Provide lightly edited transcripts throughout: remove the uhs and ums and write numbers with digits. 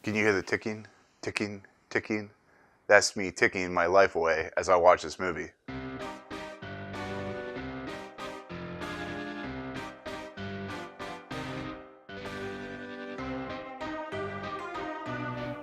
Can you hear the ticking, ticking, ticking? That's me ticking my life away as I watch this movie.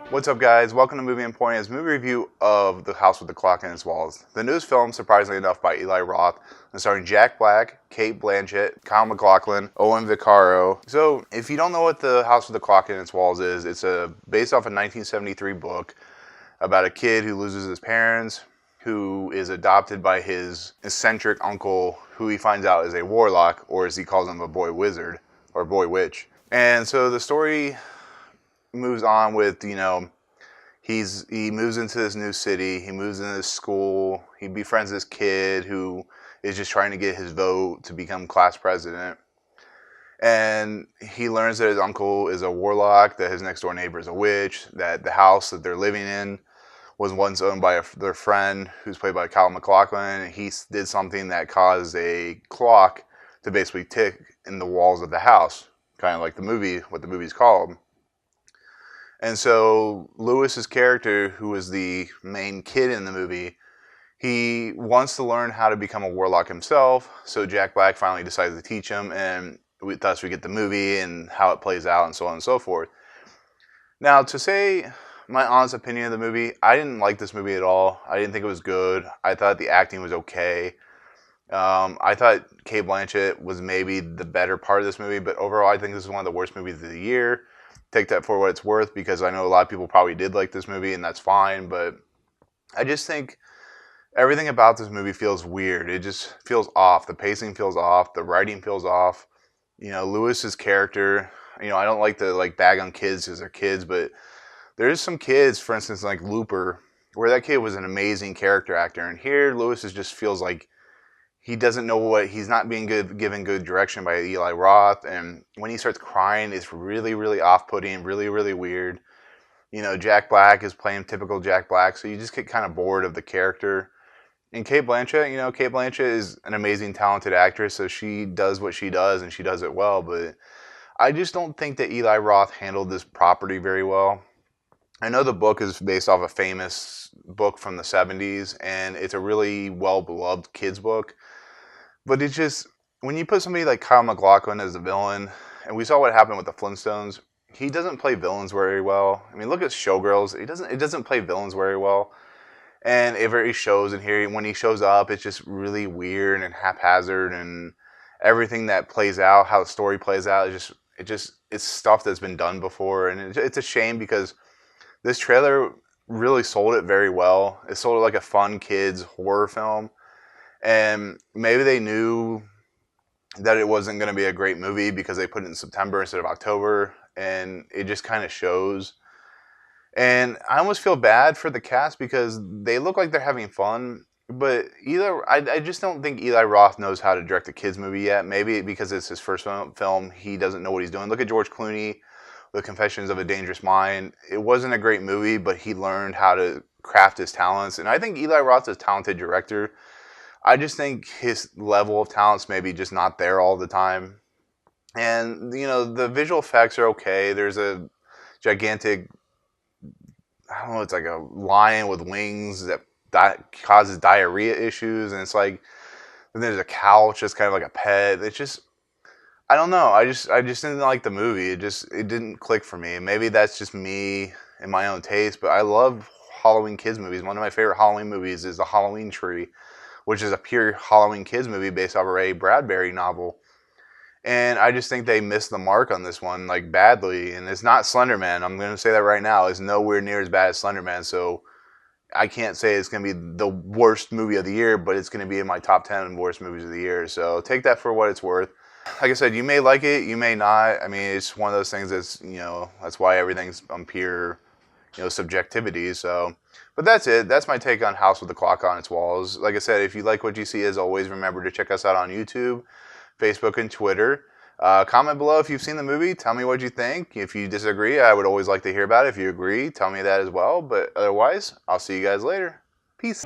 What's up, guys? Welcome to Movie and Pointed's movie review of The House with the Clock in Its Walls. The newest film, surprisingly enough, by Eli Roth, and starring Jack Black, Cate Blanchett, MacLachlan, Owen Vaccaro. So, if you don't know what The House with the Clock in Its Walls is, it's based off a 1973 book about a kid who loses his parents, who is adopted by his eccentric uncle, who he finds out is a warlock, or as he calls him, a boy wizard, or boy witch. And so the story moves on with, he moves into this new city, he moves into this school, he befriends this kid who is just trying to get his vote to become class president. And he learns that his uncle is a warlock, that his next door neighbor is a witch, that the house that they're living in was once owned by their friend, who's played by MacLachlan. He did something that caused a clock to basically tick in the walls of the house, kind of like the movie, what the movie's called. And so Lewis's character, who is the main kid in the movie, he wants to learn how to become a warlock himself. So Jack Black finally decides to teach him, and thus we get the movie and how it plays out and so on and so forth. Now, to say my honest opinion of the movie, I didn't like this movie at all. I didn't think it was good. I thought the acting was okay. I thought Cate Blanchett was maybe the better part of this movie, but overall I think this is one of the worst movies of the year. Take that for what it's worth, because I know a lot of people probably did like this movie, and that's fine, but I just think everything about this movie feels weird. It just feels off. The pacing feels off. The writing feels off. Lewis's character, I don't like to bag on kids because they're kids, but there's some kids, for instance, like Looper, where that kid was an amazing character actor, and here Lewis just feels like he doesn't know he's not being given good direction by Eli Roth, and when he starts crying, it's really, really off-putting, really, really weird. Jack Black is playing typical Jack Black, so you just get kind of bored of the character. And Cate Blanchett is an amazing, talented actress, so she does what she does, and she does it well, but I just don't think that Eli Roth handled this property very well. I know the book is based off a famous book from the 70s, and it's a really well-beloved kids book. But it's just, when you put somebody like MacLachlan as the villain, and we saw what happened with the Flintstones, he doesn't play villains very well. I mean, look at Showgirls. It doesn't play villains very well. And it very shows in here. When he shows up, it's just really weird and haphazard, and everything that plays out, how the story plays out, it's stuff that's been done before. And it's a shame, because this trailer really sold it very well. It sold it like a fun kids horror film. And maybe they knew that it wasn't going to be a great movie because they put it in September instead of October, and it just kind of shows. And I almost feel bad for the cast because they look like they're having fun, but I just don't think Eli Roth knows how to direct a kids movie yet. Maybe because it's his first film, he doesn't know what he's doing. Look at George Clooney, The Confessions of a Dangerous Mind. It wasn't a great movie, but he learned how to craft his talents, and I think Eli Roth's a talented director. I just think his level of talent's maybe just not there all the time. And, the visual effects are okay. There's a gigantic, I don't know, it's like a lion with wings that causes diarrhea issues. And it's like, then there's a couch that's kind of like a pet. It's just, I don't know. I just didn't like the movie. It didn't click for me. Maybe that's just me and my own taste, but I love Halloween kids movies. One of my favorite Halloween movies is The Halloween Tree, which is a pure Halloween kids movie based off a Ray Bradbury novel. And I just think they missed the mark on this one, badly. And it's not Slender Man. I'm going to say that right now. It's nowhere near as bad as Slender Man. So I can't say it's going to be the worst movie of the year, but it's going to be in my top 10 worst movies of the year. So take that for what it's worth. Like I said, you may like it, you may not. I mean, it's one of those things that's why everything's on pure, subjectivity. So, but that's it. That's my take on House with the Clock on Its Walls. Like I said, if you like what you see, as always, remember to check us out on YouTube, Facebook, and Twitter. Comment below if you've seen the movie. Tell me what you think. If you disagree, I would always like to hear about it. If you agree, tell me that as well. But otherwise, I'll see you guys later. Peace.